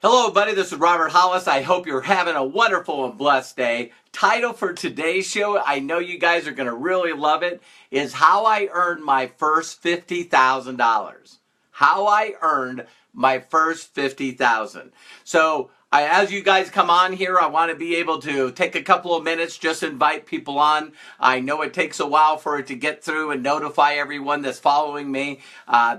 Hello, buddy. This is Robert Hollis. I hope you're having a wonderful and blessed day. Title for today's show, I know you guys are going to really love it, is How I Earned My First $50,000. How I earned my first $50,000. So, as you guys come on here, I want to be able to take a couple of minutes, just invite people on. I know it takes a while for it to get through and notify everyone that's following me.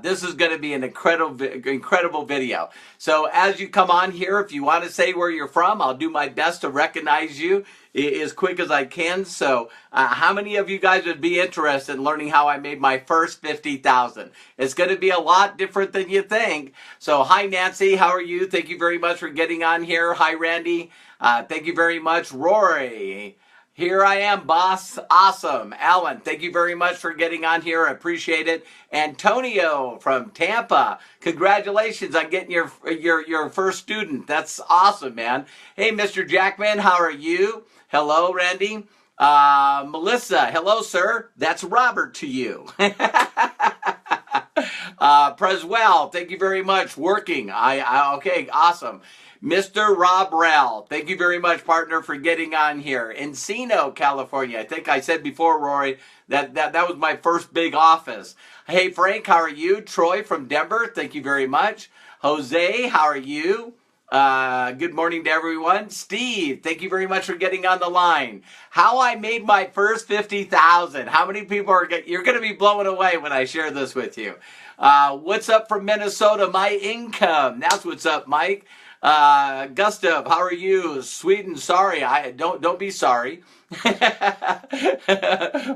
This is going to be an incredible video. So as you come on here, if you want to say where you're from, I'll do my best to recognize you as quick as I can. So how many of you guys would be interested in learning how I made my first $50,000? It's going to be a lot different than you think. So hi Nancy, how are you? Thank you very much for getting on here. Hi Randy, thank you very much. Rory, here I am, boss. Awesome. Alan, thank you very much for getting on here. I appreciate it. Antonio from Tampa, congratulations on getting your first student. That's awesome, man. Hey, Mr. Jackman, how are you? Hello, Randy. Melissa, hello, sir. That's Robert to you. Preswell, thank you very much. Working. Okay, awesome. Mr. Rob Rell, thank you very much, partner, for getting on here. Encino, California. I think I said before, Rory, that was my first big office. Hey, Frank, how are you? Troy from Denver, thank you very much. Jose, how are you? Good morning to everyone. Steve, thank you very much for getting on the line. How I made my first $50,000. How many people you're going to be blown away when I share this with you. What's up from Minnesota? My income. That's what's up, Mike. Gustav, how are you? Sweden, sorry. Don't be sorry.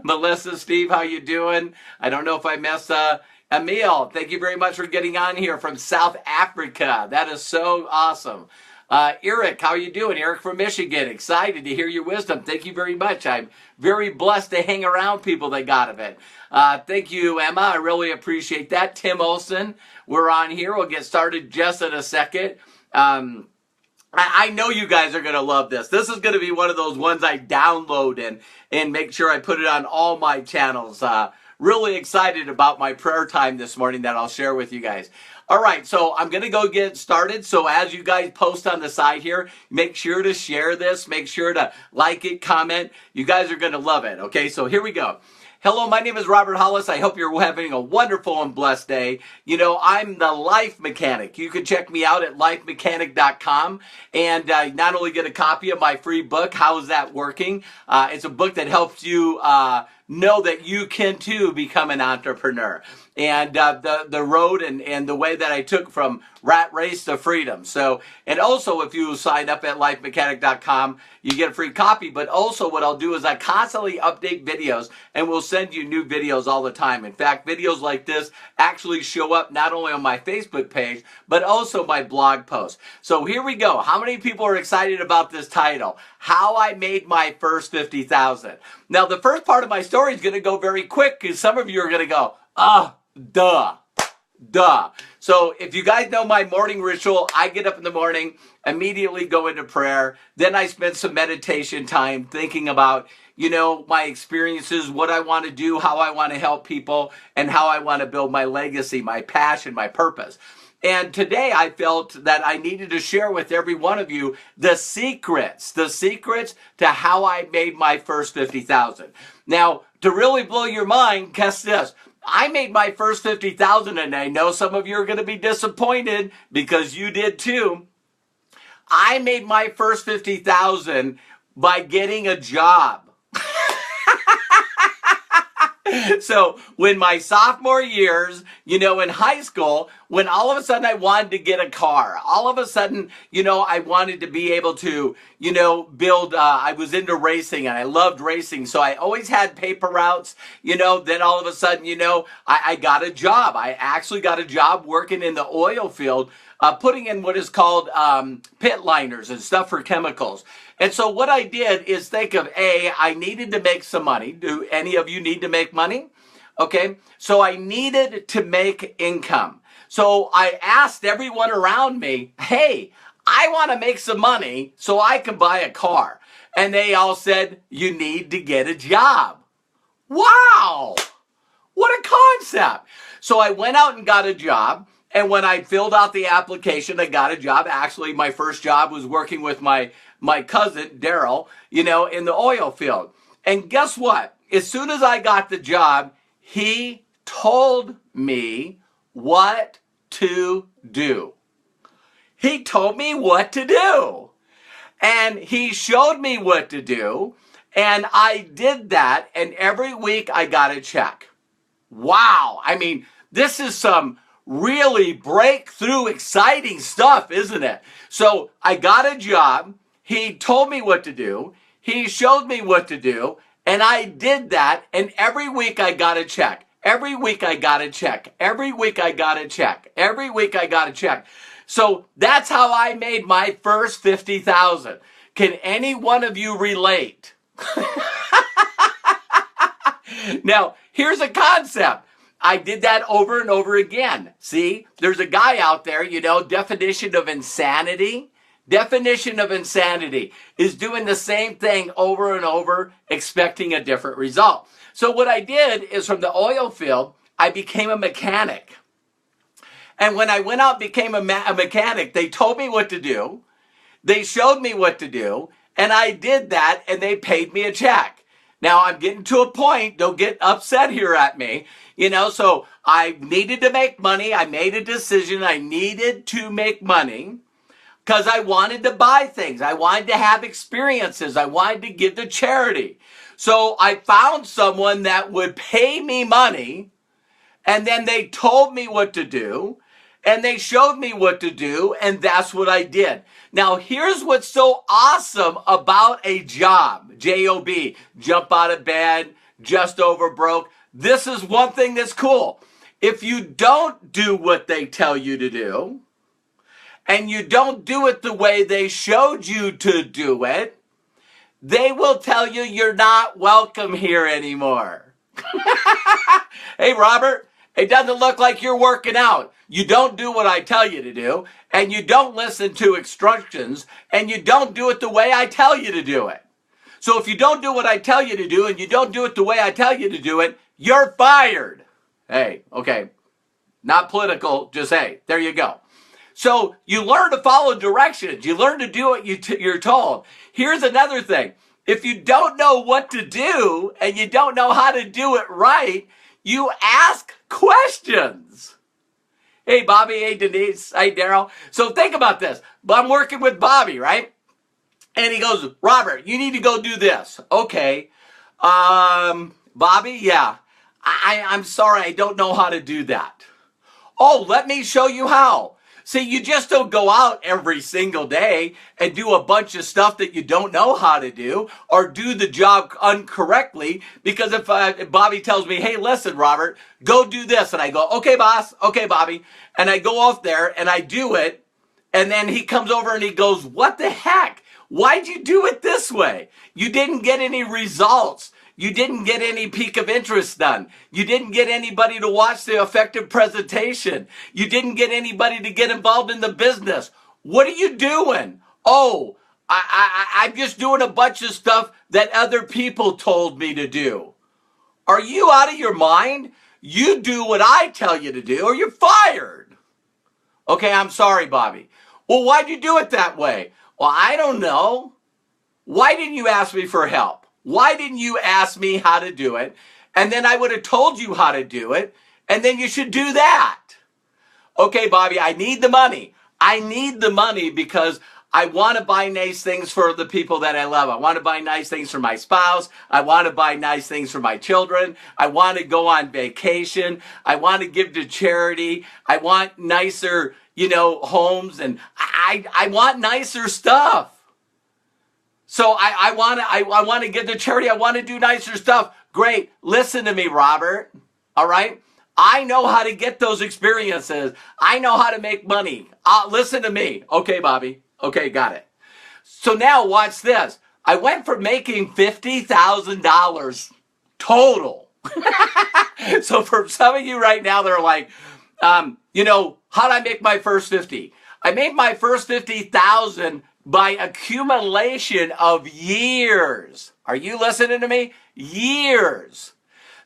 Melissa, Steve, how you doing? I don't know if I messed up. Emil, thank you very much for getting on here from South Africa. That is so awesome. Eric, how are you doing? Eric from Michigan. Excited to hear your wisdom. Thank you very much. I'm very blessed to hang around people that got of it. Thank you, Emma. I really appreciate that. Tim Olson, we're on here. We'll get started just in a second. I know you guys are going to love this. This is going to be one of those ones I download and make sure I put it on all my channels. Really excited about my prayer time this morning that I'll share with you guys. All right, so I'm going to go get started. So as you guys post on the side here, make sure to share this. Make sure to like it, comment. You guys are going to love it. Okay, so here we go. Hello, my name is Robert Hollis. I hope you're having a wonderful and blessed day. You know, I'm the Life Mechanic. You can check me out at lifemechanic.com and not only get a copy of my free book, How Is That Working? It's a book that helps you know that you can too become an entrepreneur. And the road and the way that I took from rat race to freedom. So, and also if you sign up at lifemechanic.com, you get a free copy. But also what I'll do is I constantly update videos and we'll send you new videos all the time. In fact, videos like this actually show up not only on my Facebook page, but also my blog post. So here we go. How many people are excited about this title? How I made my first $50,000. Now, the first part of my story is going to go very quick because some of you are going to go, duh. So if you guys know my morning ritual, I get up in the morning, immediately go into prayer. Then I spend some meditation time thinking about, you know, my experiences, what I want to do, how I want to help people, and how I want to build my legacy, my passion, my purpose. And today I felt that I needed to share with every one of you the secrets to how I made my first $50,000. Now, to really blow your mind, guess this. I made my first $50,000 and I know some of you are going to be disappointed because you did too. I made my first $50,000 by getting a job. So when my sophomore years, you know, in high school, when all of a sudden I wanted to get a car, all of a sudden, you know, I wanted to be able to, you know, build, I was into racing and I loved racing. So I always had paper routes, you know, then all of a sudden, you know, I got a job. I actually got a job working in the oil field, putting in what is called pit liners and stuff for chemicals. And so what I did is think of, I needed to make some money. Do any of you need to make money? Okay, so I needed to make income. So I asked everyone around me, hey, I want to make some money so I can buy a car. And they all said, you need to get a job. Wow, what a concept. So I went out and got a job. And when I filled out the application, I got a job. Actually, my first job was working with my cousin, Daryl, in the oil field. And guess what? As soon as I got the job, he told me what to do. He told me what to do. And he showed me what to do. And I did that. And every week I got a check. Wow. I mean, this is some really breakthrough, exciting stuff, isn't it? So I got a job. He told me what to do. He showed me what to do. And I did that. And every week I got a check. Every week I got a check. Every week I got a check. Every week I got a check. So that's how I made my first $50,000. Can any one of you relate? Now, here's a concept. I did that over and over again. See, there's a guy out there, definition of insanity. Definition of insanity is doing the same thing over and over, expecting a different result. So what I did is from the oil field, I became a mechanic. And when I went out and became a mechanic, they told me what to do. They showed me what to do. And I did that, and they paid me a check. Now, I'm getting to a point. Don't get upset here at me. So I needed to make money. I made a decision. I needed to make money because I wanted to buy things. I wanted to have experiences. I wanted to give to charity. So I found someone that would pay me money, and then they told me what to do, and they showed me what to do, and that's what I did. Now, here's what's so awesome about a job. J-O-B, jump out of bed, just over broke. This is one thing that's cool. If you don't do what they tell you to do, and you don't do it the way they showed you to do it, they will tell you you're not welcome here anymore. Hey, Robert, it doesn't look like you're working out. You don't do what I tell you to do, and you don't listen to instructions, and you don't do it the way I tell you to do it. So if you don't do what I tell you to do, and you don't do it the way I tell you to do it, you're fired. Hey, okay, not political, just hey, there you go. So you learn to follow directions. You learn to do what you're told. Here's another thing. If you don't know what to do and you don't know how to do it right, you ask questions. Hey, Bobby. Hey, Denise. Hey, Daryl. So think about this. I'm working with Bobby, right? And he goes, Robert, you need to go do this. Okay. Bobby, yeah. I'm sorry. I don't know how to do that. Oh, let me show you how. See, you just don't go out every single day and do a bunch of stuff that you don't know how to do or do the job incorrectly. Because if Bobby tells me, hey, listen, Robert, go do this. And I go, okay, boss. Okay, Bobby. And I go off there and I do it. And then he comes over and he goes, what the heck? Why'd you do it this way? You didn't get any results. You didn't get any peak of interest done. You didn't get anybody to watch the effective presentation. You didn't get anybody to get involved in the business. What are you doing? Oh, I'm just doing a bunch of stuff that other people told me to do. Are you out of your mind? You do what I tell you to do or you're fired. Okay, I'm sorry, Bobby. Well, why'd you do it that way? Well, I don't know. Why didn't you ask me for help? Why didn't you ask me how to do it? And then I would have told you how to do it. And then you should do that. Okay, Bobby, I need the money. I need the money because I want to buy nice things for the people that I love. I want to buy nice things for my spouse. I want to buy nice things for my children. I want to go on vacation. I want to give to charity. I want nicer, homes. And I want nicer stuff. So I want to give to charity. I want to do nicer stuff. Great. Listen to me, Robert. All right. I know how to get those experiences. I know how to make money. Listen to me. Okay, Bobby. Okay, got it. So now watch this. I went from making $50,000 total. So for some of you right now, they're like, how did I make my first 50? I made my first 50,000 by accumulation of years. Are you listening to me? Years.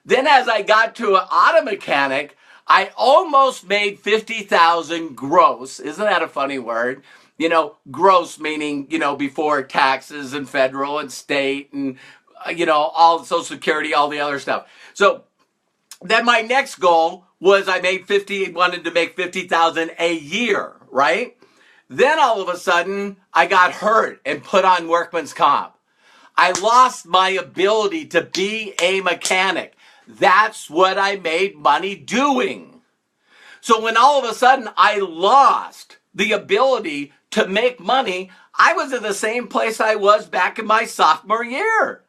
Then as I got to an auto mechanic, I almost made 50,000 gross. Isn't that a funny word? You know, gross meaning, you know, before taxes and federal and state and, you know, all Social Security, all the other stuff. So then my next goal was wanted to make 50,000 a year, right? Then all of a sudden I got hurt and put on workman's comp. I lost my ability to be a mechanic. That's what I made money doing. So when all of a sudden I lost the ability to make money, I was in the same place I was back in my sophomore year.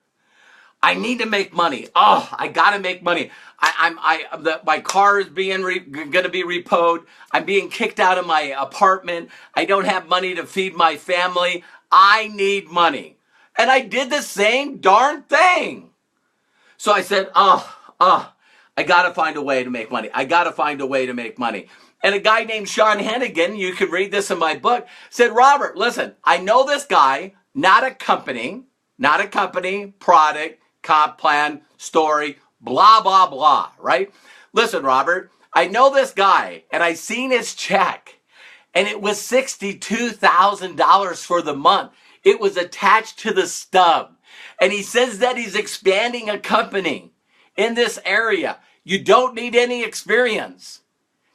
I need to make money. Oh, I gotta make money. My car is gonna be repoed. I'm being kicked out of my apartment. I don't have money to feed my family. I need money. And I did the same darn thing. So I said, I gotta find a way to make money. I gotta find a way to make money. And a guy named Sean Hennigan, you can read this in my book, said, Robert, listen, I know this guy, not a company, product, comp plan, story, blah, blah, blah, right? Listen, Robert, I know this guy, and I seen his check, and it was $62,000 for the month. It was attached to the stub. And he says that he's expanding a company in this area. You don't need any experience.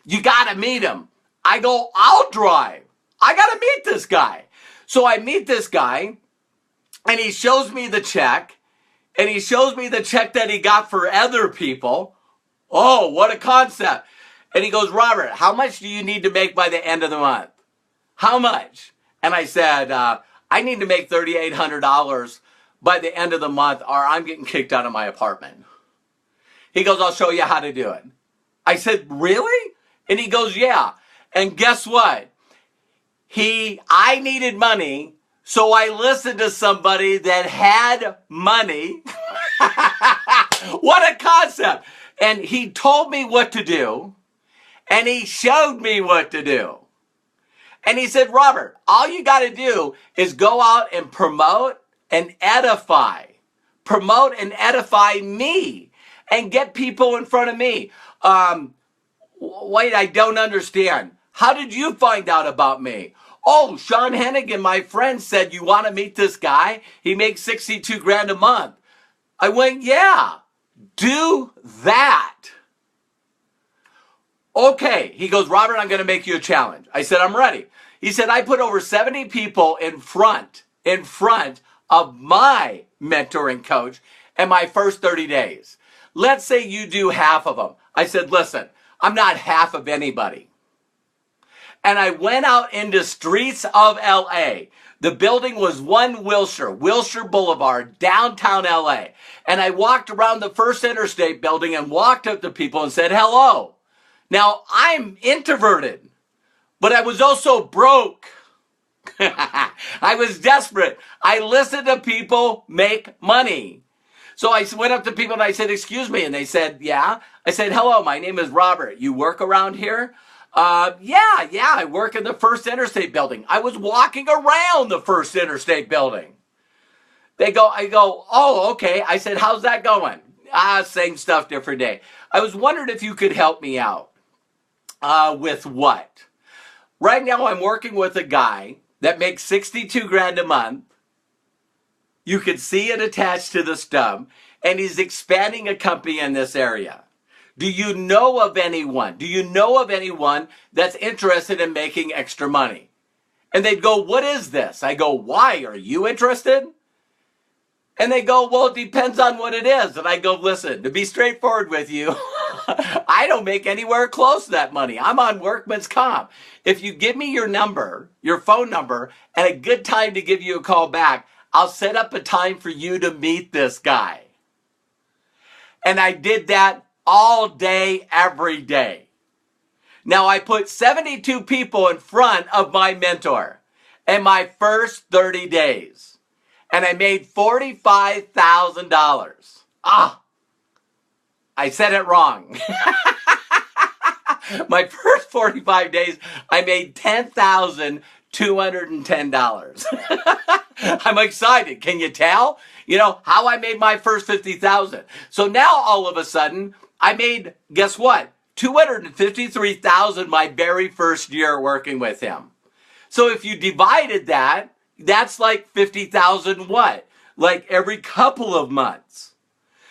You got to meet him. I go, I'll drive. I got to meet this guy. So I meet this guy, and he shows me the check, and he shows me the check that he got for other people. Oh, what a concept. And he goes, Robert, how much do you need to make by the end of the month? How much? And I said, I need to make $3,800 by the end of the month, or I'm getting kicked out of my apartment. He goes, I'll show you how to do it. I said, really? And he goes, yeah. And guess what? I needed money, so I listened to somebody that had money. What a concept. And he told me what to do, and he showed me what to do. And he said, Robert, all you got to do is go out and promote and edify. Promote and edify me and get people in front of me. Wait, I don't understand. How did you find out about me? Oh, Sean Hennigan, my friend, said, you want to meet this guy? He makes 62 grand a month. I went, yeah, do that. Okay. He goes, Robert, I'm going to make you a challenge. I said, I'm ready. He said, I put over 70 people in front of my mentoring coach in my first 30 days. Let's say you do half of them. I said, listen, I'm not half of anybody. And I went out into streets of LA. The building was 1 Wilshire Boulevard, downtown LA. And I walked around the First Interstate building and walked up to people and said, hello. Now, I'm introverted, but I was also broke. I was desperate. I listened to people make money. So I went up to people and I said, excuse me. And they said, yeah. I said, hello, my name is Robert. You work around here? Yeah, I work in the First Interstate building. I was walking around the First Interstate building. I go, oh, okay. I said, how's that going? Same stuff, different day. I was wondering if you could help me out. With what? Right now I'm working with a guy that makes 62 grand a month. You can see it attached to the stub, and he's expanding a company in this area. Do you know of anyone? Do you know of anyone that's interested in making extra money? And they'd go, what is this? I go, why? Are you interested? And they go, well, it depends on what it is. And I go, listen, to be straightforward with you, I don't make anywhere close to that money. I'm on workman's comp. If you give me your number, your phone number, and a good time to give you a call back, I'll set up a time for you to meet this guy. And I did that all day, every day. Now, I put 72 people in front of my mentor in my first 30 days. And I made $45,000. I said it wrong. My first 45 days, I made $10,210. I'm excited. Can you tell? You know, how I made my first $50,000. So now all of a sudden, I made, guess what? $253,000 my very first year working with him. So if you divided that, that's like 50,000 what? Like every couple of months.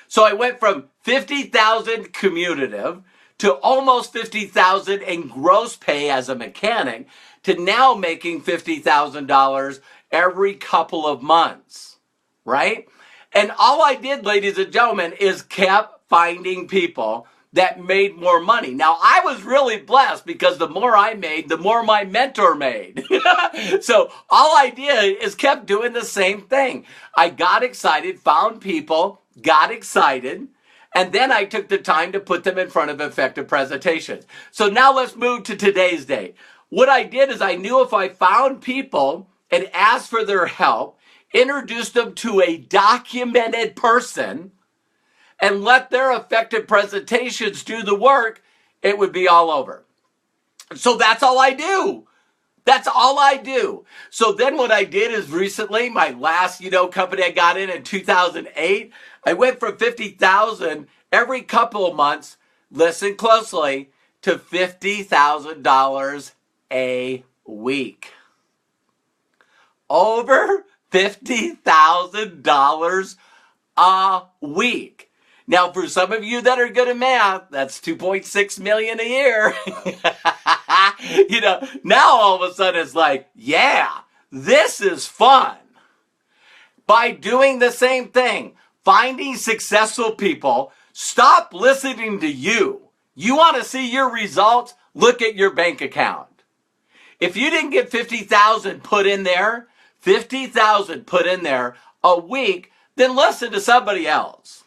So I went from 50,000 commutative to almost 50,000 in gross pay as a mechanic to now making $50,000 every couple of months, right? And all I did, ladies and gentlemen, is kept finding people that made more money. Now, I was really blessed because the more I made, the more my mentor made. So all I did is kept doing the same thing. I got excited, found people, got excited, and then I took the time to put them in front of effective presentations. So now let's move to today's date. What I did is I knew if I found people and asked for their help, introduced them to a documented person, and let their effective presentations do the work, it would be all over. So that's all I do. That's all I do. So then what I did is recently, my last, company I got in 2008, I went from 50,000 every couple of months, listen closely, to $50,000 a week. Over $50,000 a week. Now, for some of you that are good at math, that's $2.6 million a year. Now all of a sudden it's like, yeah, this is fun. By doing the same thing, finding successful people, stop listening to you. You want to see your results? Look at your bank account. If you didn't get 50,000 put in there, 50,000 put in there a week, then listen to somebody else.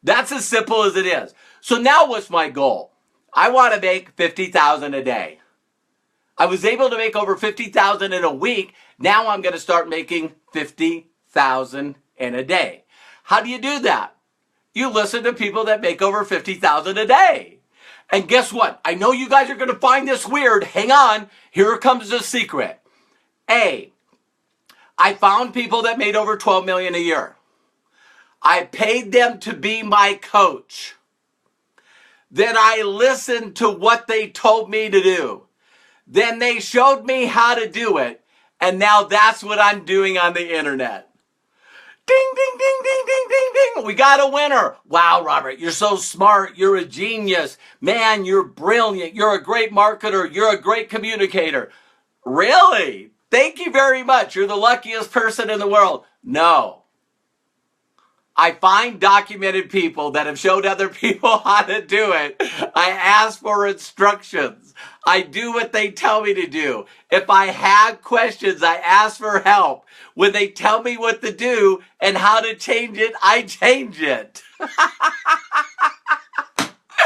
That's as simple as it is. So now what's my goal? I want to make 50,000 a day. I was able to make over 50,000 in a week. Now I'm going to start making 50,000 in a day. How do you do that? You listen to people that make over 50,000 a day. And guess what? I know you guys are going to find this weird. Hang on. Here comes the secret. I found people that made over 12 million a year. I paid them to be my coach. Then I listened to what they told me to do. Then they showed me how to do it. And now that's what I'm doing on the internet. Ding, ding, ding, ding, ding, ding, ding. We got a winner. Wow, Robert, you're so smart. You're a genius. Man, you're brilliant. You're a great marketer. You're a great communicator. Really? Thank you very much. You're the luckiest person in the world. No. I find documented people that have showed other people how to do it. I ask for instructions. I do what they tell me to do. If I have questions, I ask for help. When they tell me what to do and how to change it, I change it.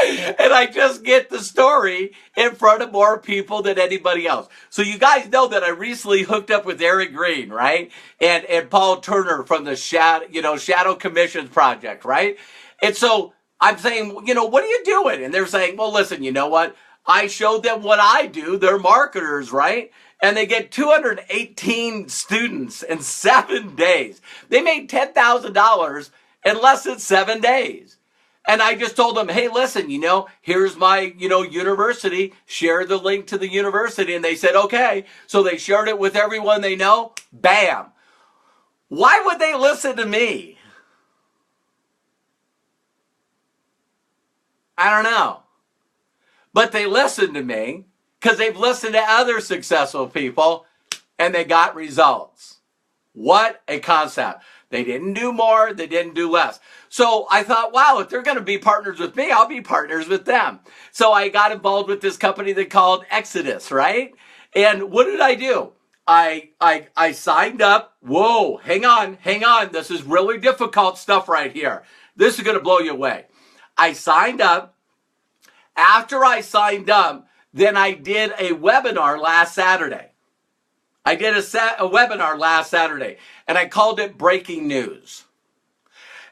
And I just get the story in front of more people than anybody else. So you guys know that I recently hooked up with Eric Green, right? And Paul Turner from the Shadow Commissions Project, right? And so I'm saying, what are you doing? And they're saying, well, listen, you know what? I showed them what I do. They're marketers, right? And they get 218 students in 7 days. They made $10,000 in less than 7 days. And I just told them, hey, listen, here's my, university. Share the link to the university. And they said, okay. So they shared it with everyone they know. Bam. Why would they listen to me? I don't know. But they listened to me because they've listened to other successful people and they got results. What a concept. They didn't do more. They didn't do less. So I thought, wow, if they're going to be partners with me, I'll be partners with them. So I got involved with this company they called Exodus, right? And what did I do? I signed up. Whoa, hang on. This is really difficult stuff right here. This is going to blow you away. I signed up. After I signed up, then I did a webinar last Saturday. I did a webinar last Saturday, and I called it Breaking News.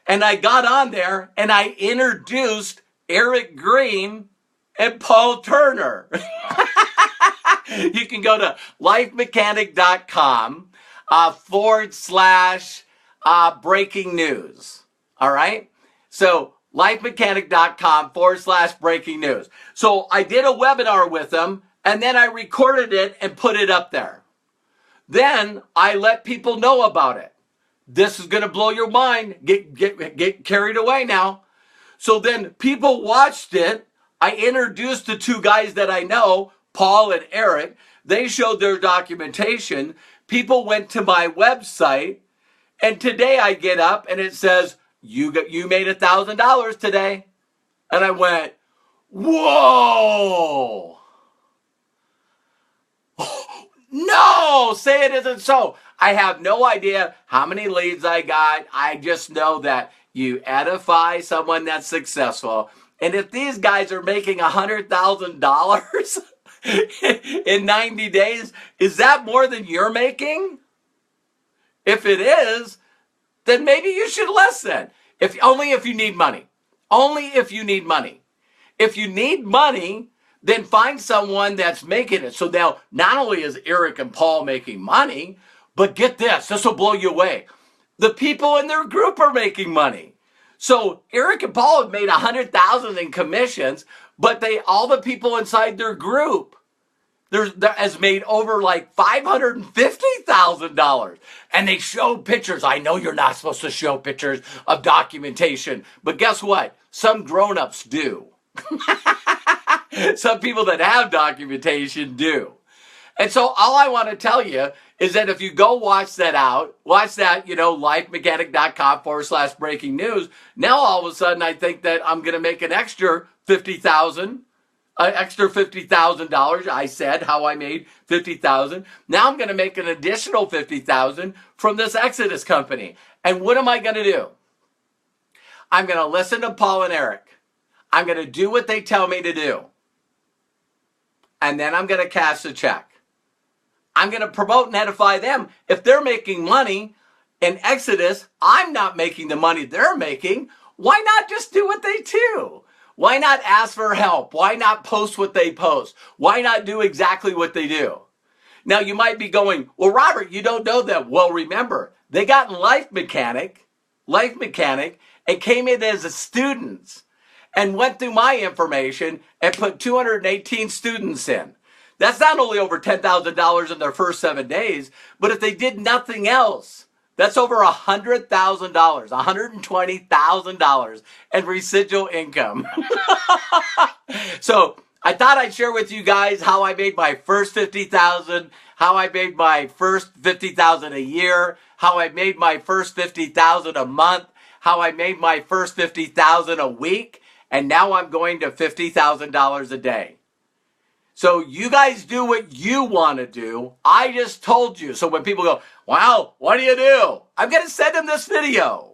And I got on there, and I introduced Eric Green and Paul Turner. You can go to lifemechanic.com /breaking news. All right? So lifemechanic.com/breaking news. So I did a webinar with them, and then I recorded it and put it up there. Then I let people know about it. This is going to blow your mind. Get carried away now. So then people watched it. I introduced the two guys that I know, Paul and Eric. They showed their documentation. People went to my website, and today I get up and it says, you made $1,000 today. And I went, whoa. No, say it isn't so. I have no idea how many leads I got. I just know that you edify someone that's successful. And if these guys are making $100,000 in 90 days, is that more than you're making? If it is, then maybe you should listen. Only if you need money. Only if you need money. If you need money, then find someone that's making it. So now, not only is Eric and Paul making money, but get this. This will blow you away. The people in their group are making money. So Eric and Paul have made $100,000 in commissions, but all the people inside their group has made over like $550,000. And they show pictures. I know you're not supposed to show pictures of documentation, but guess what? Some grown-ups do. Some people that have documentation do. And so all I want to tell you is that if you go watch that, lifemechanic.com/breaking news, now all of a sudden I think that I'm going to make an extra $50,000. I said how I made $50,000. Now I'm going to make an additional $50,000 from this Exodus company. And what am I going to do? I'm going to listen to Paul and Eric. I'm going to do what they tell me to do. And then I'm going to cash the check. I'm going to promote and edify them. If they're making money in Exodus, I'm not making the money they're making. Why not just do what they do? Why not ask for help? Why not post what they post? Why not do exactly what they do? Now you might be going, well, Robert, you don't know them. Well, remember, they got in Life Mechanic, and came in as a students and went through my information and put 218 students in. That's not only over $10,000 in their first 7 days, but if they did nothing else, that's over $100,000, $120,000 in residual income. So I thought I'd share with you guys how I made my first $50,000, how I made my first $50,000 a year, how I made my first $50,000 a month, how I made my first $50,000 a week, and now I'm going to $50,000 a day. So you guys do what you want to do. I just told you. So when people go, wow, what do you do? I'm going to send them this video.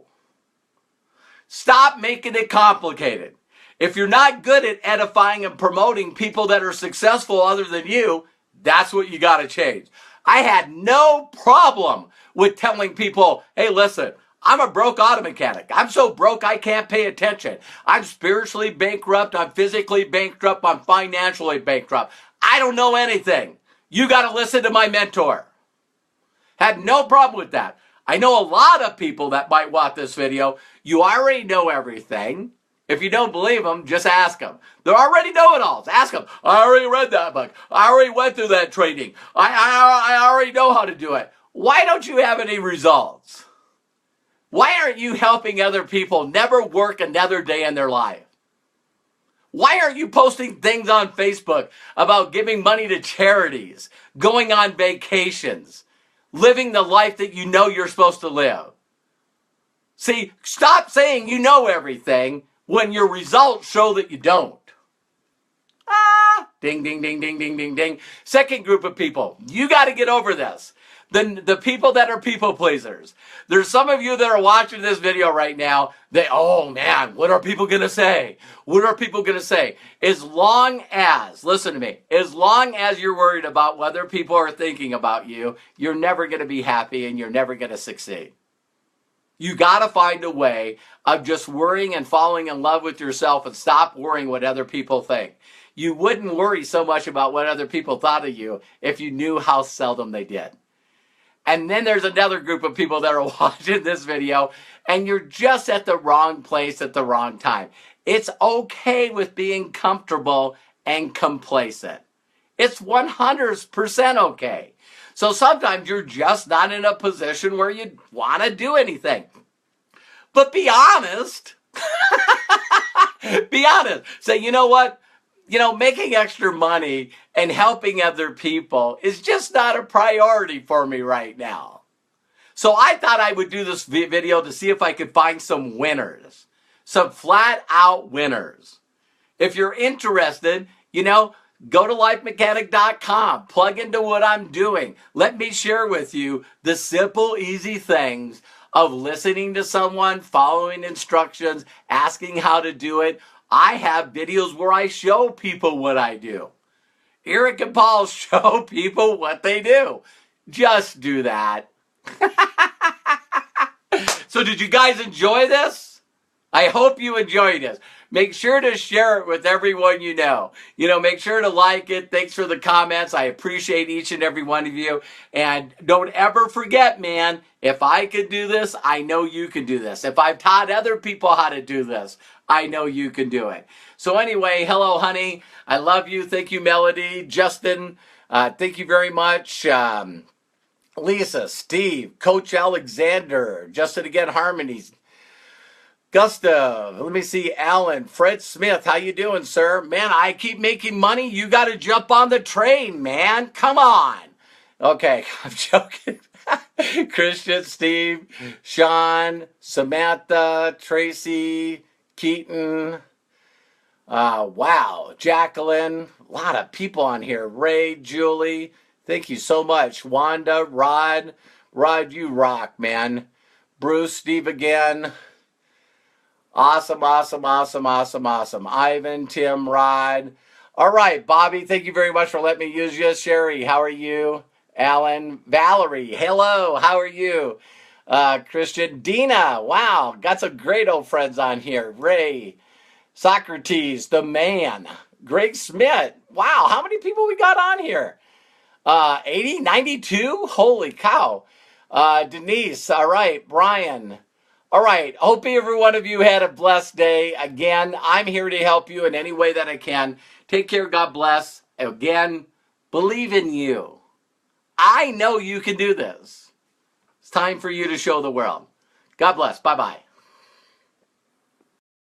Stop making it complicated. If you're not good at edifying and promoting people that are successful other than you, that's what you got to change. I had no problem with telling people, hey, listen, I'm a broke auto mechanic. I'm so broke I can't pay attention. I'm spiritually bankrupt. I'm physically bankrupt. I'm financially bankrupt. I don't know anything. You got to listen to my mentor. Had no problem with that. I know a lot of people that might watch this video. You already know everything. If you don't believe them, just ask them. They're already know-it-alls. Ask them. I already read that book. I already went through that training. I already know how to do it. Why don't you have any results? Why aren't you helping other people never work another day in their life? Why aren't you posting things on Facebook about giving money to charities, going on vacations, living the life that you know you're supposed to live? See, stop saying you know everything when your results show that you don't. Ding, ding, ding, ding, ding, ding, ding. Second group of people, you got to get over this. The people that are people pleasers. There's some of you that are watching this video right now that, oh man, what are people going to say? What are people going to say? As long as, listen to me, as long as you're worried about whether people are thinking about you, you're never going to be happy and you're never going to succeed. You got to find a way of just worrying and falling in love with yourself and stop worrying what other people think. You wouldn't worry so much about what other people thought of you if you knew how seldom they did. And then there's another group of people that are watching this video, and you're just at the wrong place at the wrong time. It's okay with being comfortable and complacent. It's 100% okay. So sometimes you're just not in a position where you want to do anything. But be honest. Be honest. Say, you know what? Making extra money and helping other people is just not a priority for me right now. So I thought I would do this video to see if I could find some winners. Some flat out winners. If you're interested, go to lifemechanic.com, plug into what I'm doing. Let me share with you the simple, easy things of listening to someone, following instructions, asking how to do it. I have videos where I show people what I do. Eric and Paul show people what they do. Just do that. So did you guys enjoy this? I hope you enjoyed this. Make sure to share it with everyone you know. Make sure to like it. Thanks for the comments. I appreciate each and every one of you. And don't ever forget, man, if I could do this, I know you can do this. If I've taught other people how to do this, I know you can do it. So anyway, hello, honey. I love you. Thank you, Melody. Justin, thank you very much. Lisa, Steve, Coach Alexander, Justin again, Harmonies. Gustav, let me see, Alan, Fred Smith, how you doing, sir? Man, I keep making money. You got to jump on the train, man. Come on. Okay, I'm joking. Christian, Steve, Sean, Samantha, Tracy, Keaton. Wow, Jacqueline. A lot of people on here. Ray, Julie, thank you so much. Wanda, Rod, you rock, man. Bruce, Steve again. Awesome, awesome, awesome, awesome, awesome. Ivan, Tim, Rod. All right, Bobby, thank you very much for letting me use you. Sherry, how are you? Alan, Valerie, hello, how are you? Christian, Dina, wow, got some great old friends on here. Ray, Socrates, the man. Greg Smith, wow, how many people we got on here? 80, 92? Holy cow. Denise, all right, Brian. All right, hope every one of you had a blessed day. Again, I'm here to help you in any way that I can. Take care, God bless. Again, believe in you. I know you can do this. It's time for you to show the world. God bless. Bye-bye.